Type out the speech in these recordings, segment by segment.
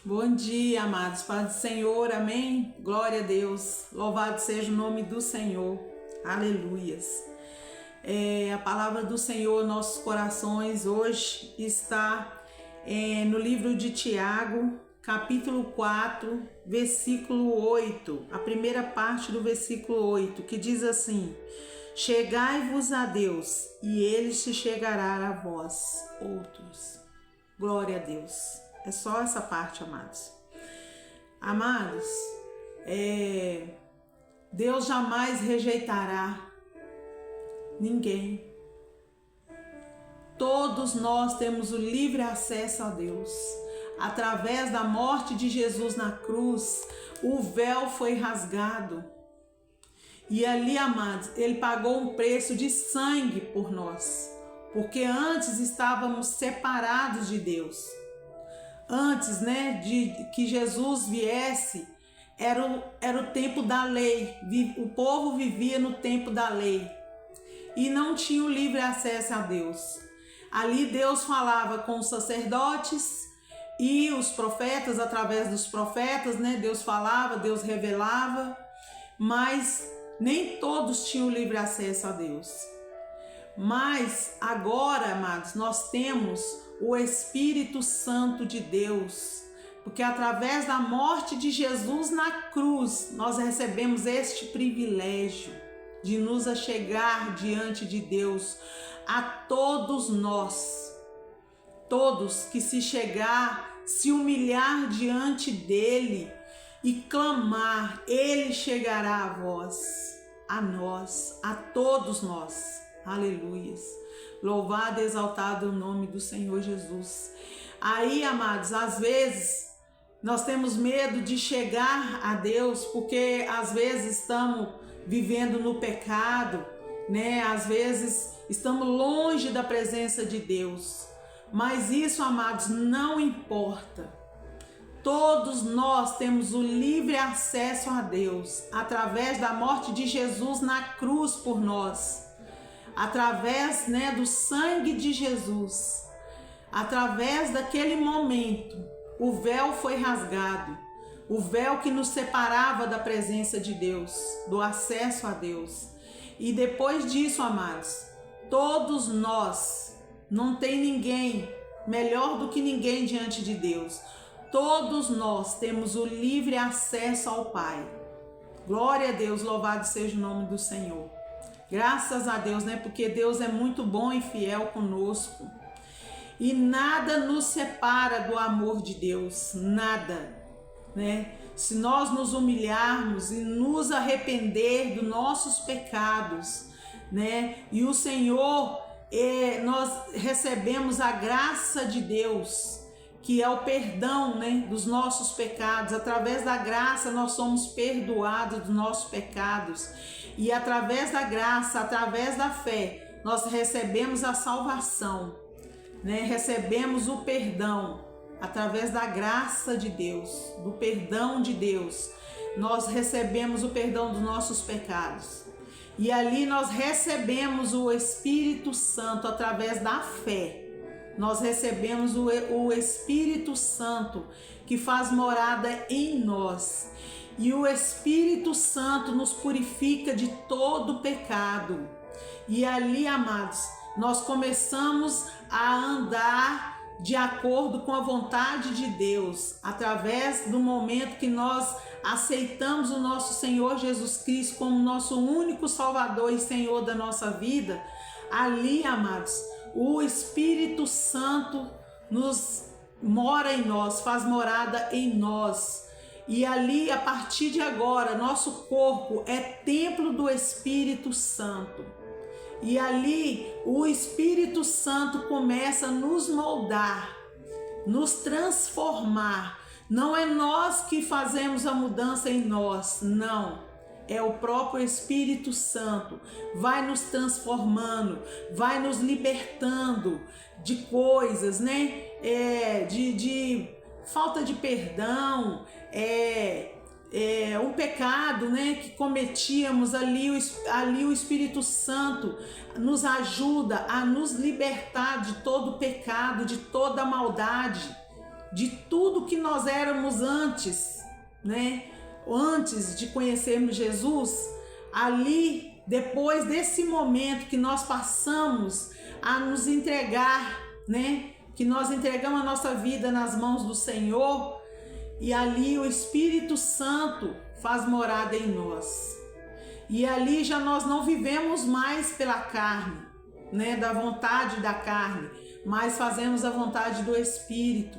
Bom dia, amados, paz do Senhor, amém? Glória a Deus, louvado seja o nome do Senhor, aleluias. A palavra do Senhor, nossos corações, hoje está no livro de Tiago, capítulo 4, versículo 8, a primeira parte do versículo 8, que diz assim: chegai-vos a Deus, e Ele se chegará a vós outros. Glória a Deus. É só essa parte, amados. Amados, Deus jamais rejeitará ninguém. Todos nós temos o livre acesso a Deus. Através da morte de Jesus na cruz, o véu foi rasgado. E ali, amados, Ele pagou um preço de sangue por nós. Porque antes estávamos separados de Deus. Antes, de que Jesus viesse, era o tempo da lei. O povo vivia no tempo da lei e não tinha o livre acesso a Deus. Ali Deus falava com os sacerdotes e os profetas, através dos profetas, Deus falava, Deus revelava, mas nem todos tinham livre acesso a Deus. Mas agora, amados, nós temos o Espírito Santo de Deus, porque através da morte de Jesus na cruz, nós recebemos este privilégio de nos achegar diante de Deus. A todos nós, todos que se humilhar diante dele e clamar, ele chegará a vós, a nós, a todos nós. Aleluias. Louvado e exaltado o nome do Senhor Jesus. Aí, amados, às vezes nós temos medo de chegar a Deus, porque às vezes estamos vivendo no pecado, Às vezes estamos longe da presença de Deus. Mas isso, amados, não importa. Todos nós temos o livre acesso a Deus através da morte de Jesus na cruz por nós. Através do sangue de Jesus, através daquele momento, o véu foi rasgado, o véu que nos separava da presença de Deus, do acesso a Deus. E depois disso, amados, todos nós, não tem ninguém melhor do que ninguém diante de Deus. Todos nós temos o livre acesso ao Pai. Glória a Deus, louvado seja o nome do Senhor. Graças a Deus, Porque Deus é muito bom e fiel conosco. E nada nos separa do amor de Deus, nada, Se nós nos humilharmos e nos arrepender dos nossos pecados, E o Senhor, nós recebemos a graça de Deus, que é o perdão, dos nossos pecados. Através da graça nós somos perdoados dos nossos pecados. E através da graça, através da fé, nós recebemos a salvação, Recebemos o perdão. Através da graça de Deus, do perdão de Deus, nós recebemos o perdão dos nossos pecados. E ali nós recebemos o Espírito Santo através da fé. Nós recebemos o Espírito Santo que faz morada em nós. E o Espírito Santo nos purifica de todo pecado. E ali, amados, nós começamos a andar de acordo com a vontade de Deus, através do momento que nós aceitamos o nosso Senhor Jesus Cristo como nosso único Salvador e Senhor da nossa vida. Ali, amados, o Espírito Santo mora em nós, faz morada em nós. E ali, a partir de agora, nosso corpo é templo do Espírito Santo. E ali, o Espírito Santo começa a nos moldar, nos transformar. Não é nós que fazemos a mudança em nós, não. É o próprio Espírito Santo. Vai nos transformando, vai nos libertando de coisas, de falta de perdão, um pecado, que cometíamos ali o Espírito Santo nos ajuda a nos libertar de todo pecado, de toda maldade, de tudo que nós éramos antes, né? Antes de conhecermos Jesus, ali, depois desse momento que nós passamos a nos entregar, né? Que nós entregamos a nossa vida nas mãos do Senhor, e ali o Espírito Santo faz morada em nós. E ali já nós não vivemos mais pela carne, né? Da vontade da carne, mas fazemos a vontade do Espírito,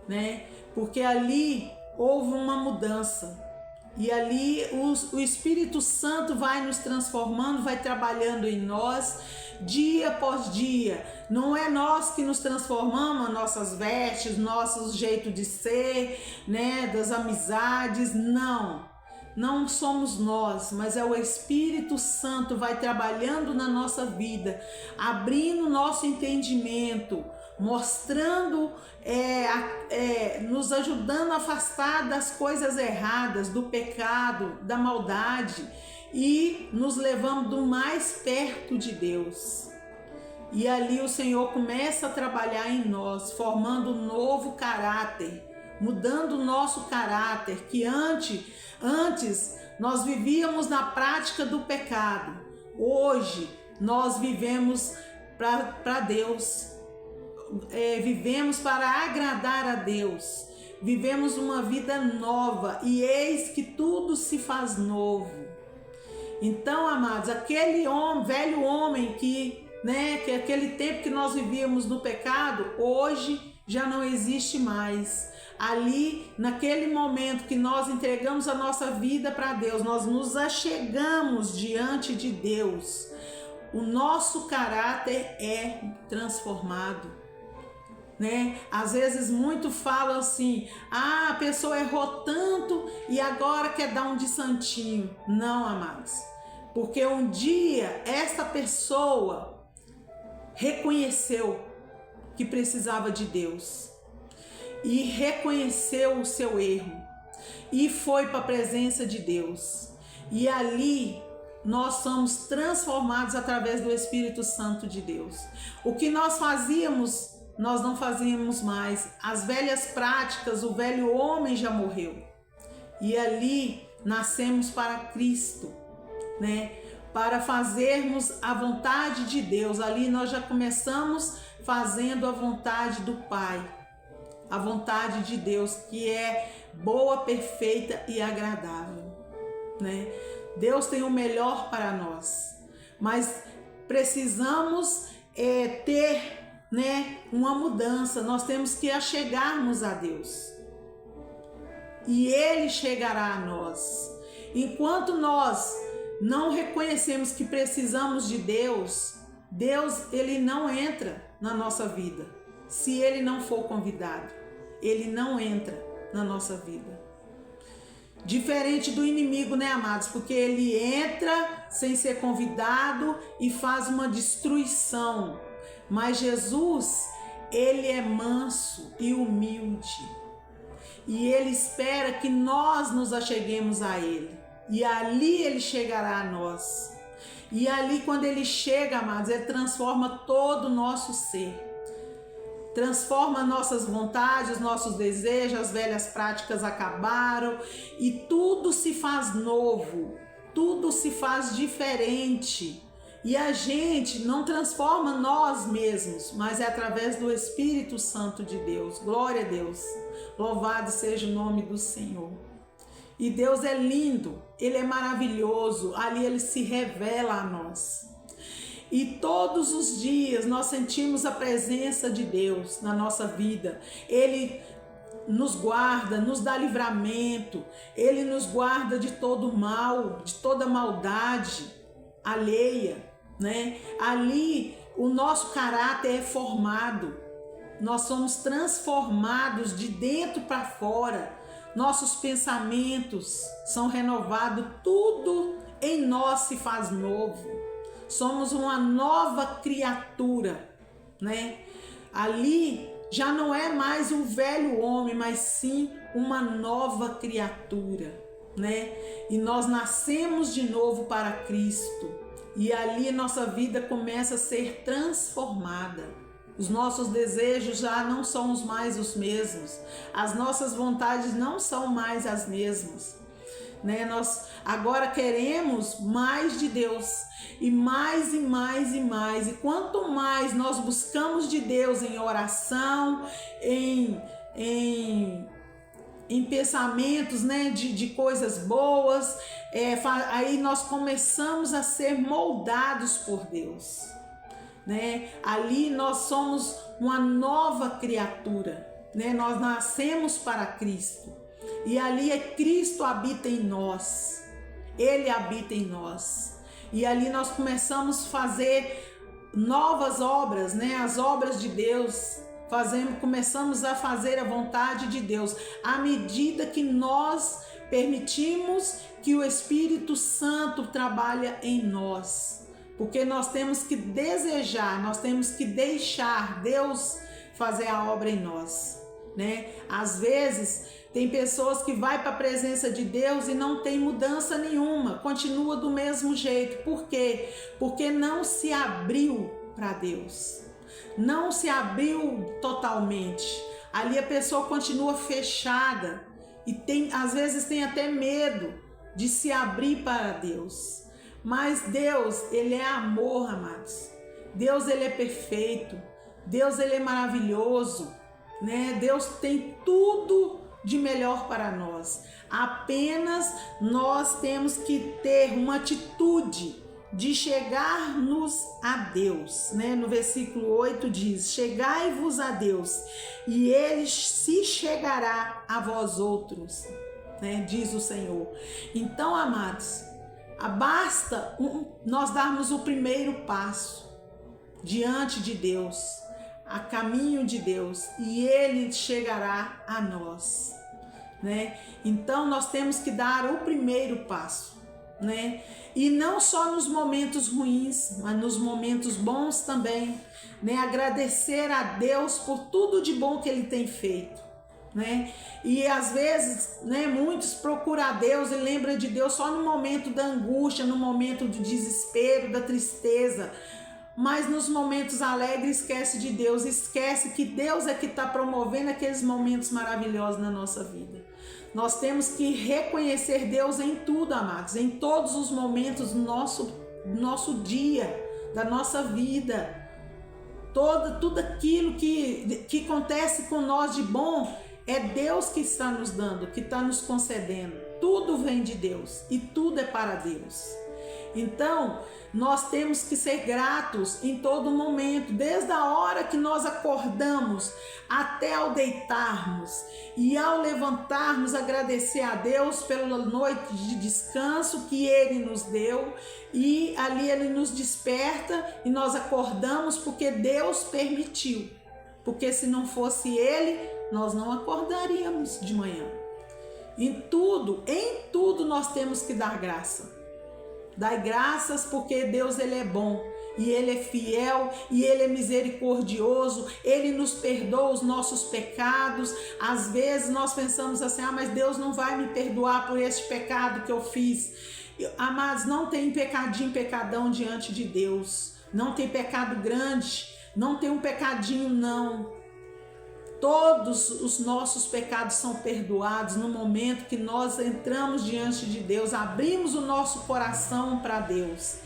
né? Porque ali houve uma mudança. E ali o Espírito Santo vai nos transformando, vai trabalhando em nós dia após dia. Não é nós que nos transformamos, nossas vestes, nosso jeito de ser, né, das amizades, não. Não somos nós, mas é o Espírito Santo vai trabalhando na nossa vida, abrindo nosso entendimento, mostrando, nos ajudando a afastar das coisas erradas, do pecado, da maldade, e nos levando mais perto de Deus. E ali o Senhor começa a trabalhar em nós, formando um novo caráter, mudando o nosso caráter, que antes nós vivíamos na prática do pecado. Hoje nós vivemos para Deus. Vivemos para agradar a Deus, vivemos uma vida nova, e eis que tudo se faz novo. Então, amados, aquele velho homem que aquele tempo que nós vivíamos no pecado, hoje já não existe mais. Ali, naquele momento que nós entregamos a nossa vida para Deus, nós nos achegamos diante de Deus, o nosso caráter é transformado. Né? Às vezes muito falam assim, a pessoa errou tanto e agora quer dar um de santinho. Não, amados, porque um dia essa pessoa reconheceu que precisava de Deus e reconheceu o seu erro e foi para a presença de Deus, e ali nós somos transformados através do Espírito Santo de Deus. O que nós fazíamos, nós não fazíamos mais. As velhas práticas, o velho homem já morreu. E ali nascemos para Cristo, né? Para fazermos a vontade de Deus. Ali nós já começamos fazendo a vontade do Pai. A vontade de Deus, que é boa, perfeita e agradável, né? Deus tem o melhor para nós. Mas precisamos ter, né, uma mudança. Nós temos que achegarmos a Deus e Ele chegará a nós. Enquanto nós não reconhecemos que precisamos de Deus, Ele não entra na nossa vida. Se Ele não for convidado, Ele não entra na nossa vida. Diferente do inimigo, né, amados? Porque ele entra sem ser convidado e faz uma destruição. Mas Jesus, Ele é manso e humilde. E Ele espera que nós nos acheguemos a Ele. E ali Ele chegará a nós. E ali, quando Ele chega, amados, Ele transforma todo o nosso ser. Transforma nossas vontades, nossos desejos, as velhas práticas acabaram e tudo se faz novo, tudo se faz diferente. E a gente não transforma nós mesmos, mas é através do Espírito Santo de Deus. Glória a Deus, louvado seja o nome do Senhor. E Deus é lindo, Ele é maravilhoso, ali Ele se revela a nós. E todos os dias nós sentimos a presença de Deus na nossa vida. Ele nos guarda, nos dá livramento. Ele nos guarda de todo mal, de toda maldade alheia, né? Ali o nosso caráter é formado. Nós somos transformados de dentro para fora. Nossos pensamentos são renovados. Tudo em nós se faz novo. Somos uma nova criatura, né? Ali já não é mais um velho homem, mas sim uma nova criatura, né? E nós nascemos de novo para Cristo. E ali nossa vida começa a ser transformada. Os nossos desejos já não são mais os mesmos. As nossas vontades não são mais as mesmas. Né? Nós agora queremos mais de Deus. E mais e mais e mais. E quanto mais nós buscamos de Deus em oração, em pensamentos, né, de coisas boas, aí nós começamos a ser moldados por Deus. Né? Ali nós somos uma nova criatura, né? Nós nascemos para Cristo e ali Cristo habita em nós, Ele habita em nós e ali nós começamos a fazer novas obras, né? As obras de Deus, começamos a fazer a vontade de Deus à medida que nós permitimos que o Espírito Santo trabalhe em nós. Porque nós temos que desejar, nós temos que deixar Deus fazer a obra em nós, né? Às vezes tem pessoas que vai para a presença de Deus e não tem mudança nenhuma, continua do mesmo jeito. Por quê? Porque não se abriu para Deus, não se abriu totalmente. Ali a pessoa continua fechada e às vezes tem até medo de se abrir para Deus. Mas Deus, Ele é amor, amados. Deus, Ele é perfeito. Deus, Ele é maravilhoso, né? Deus tem tudo de melhor para nós. Apenas nós temos que ter uma atitude de chegar-nos a Deus, né? No versículo 8 diz: chegai-vos a Deus, e Ele se chegará a vós outros, né? Diz o Senhor. Então, amados, basta nós darmos o primeiro passo diante de Deus, a caminho de Deus, e Ele chegará a nós, né? Então nós temos que dar o primeiro passo, né? E não só nos momentos ruins, mas nos momentos bons também, né? Agradecer a Deus por tudo de bom que Ele tem feito, né? E às vezes, né, muitos procuram a Deus e lembram de Deus só no momento da angústia, no momento do desespero, da tristeza, mas nos momentos alegres esquece de Deus, esquece que Deus é que está promovendo aqueles momentos maravilhosos na nossa vida. Nós temos que reconhecer Deus em tudo, amados, em todos os momentos do nosso dia, da nossa vida. Tudo aquilo que acontece com nós de bom é Deus que está nos dando, que está nos concedendo. Tudo vem de Deus e tudo é para Deus. Então, nós temos que ser gratos em todo momento, desde a hora que nós acordamos até ao deitarmos. E ao levantarmos, agradecer a Deus pela noite de descanso que Ele nos deu. E ali Ele nos desperta e nós acordamos porque Deus permitiu. Porque se não fosse Ele, nós não acordaríamos de manhã. Em tudo nós temos que dar graça. Dai graças porque Deus, Ele é bom e Ele é fiel e Ele é misericordioso. Ele nos perdoa os nossos pecados. Às vezes nós pensamos assim, mas Deus não vai me perdoar por este pecado que eu fiz. Amados, não tem pecadão diante de Deus. Não tem pecado grande, não tem um pecadinho não. Todos os nossos pecados são perdoados no momento que nós entramos diante de Deus, abrimos o nosso coração para Deus.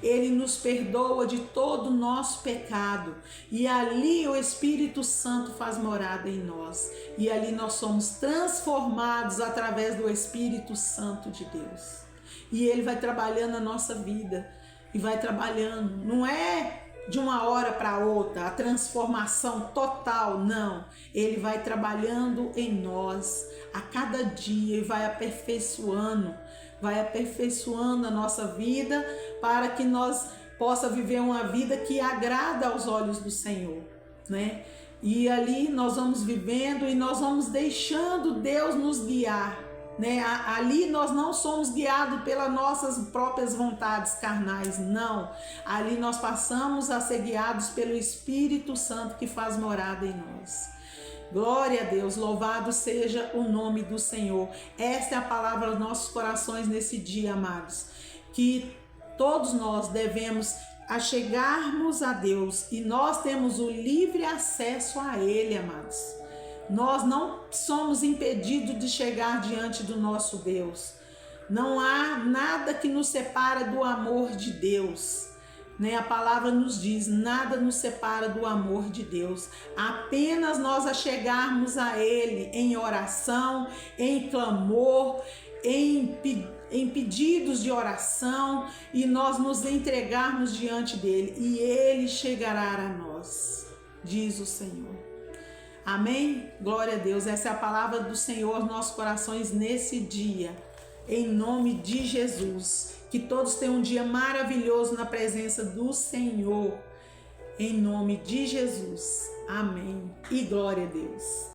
Ele nos perdoa de todo o nosso pecado e ali o Espírito Santo faz morada em nós. E ali nós somos transformados através do Espírito Santo de Deus. E Ele vai trabalhando a nossa vida e vai trabalhando, não é de uma hora para outra, a transformação total, não. Ele vai trabalhando em nós a cada dia e vai aperfeiçoando a nossa vida para que nós possa viver uma vida que agrada aos olhos do Senhor, né? E ali nós vamos vivendo e nós vamos deixando Deus nos guiar, né? Ali nós não somos guiados pelas nossas próprias vontades carnais, não. Ali nós passamos a ser guiados pelo Espírito Santo que faz morada em nós. Glória a Deus, louvado seja o nome do Senhor. Esta é a palavra dos nossos corações nesse dia, amados, que todos nós devemos achegarmos a Deus e nós temos o livre acesso a Ele, amados. Nós não somos impedidos de chegar diante do nosso Deus. Não há nada que nos separa do amor de Deus. A palavra nos diz, nada nos separa do amor de Deus. Apenas nós achegarmos a Ele em oração, em clamor, em pedidos de oração e nós nos entregarmos diante dele e Ele chegará a nós, diz o Senhor. Amém? Glória a Deus. Essa é a palavra do Senhor aos nossos corações nesse dia. Em nome de Jesus. Que todos tenham um dia maravilhoso na presença do Senhor. Em nome de Jesus. Amém. E glória a Deus.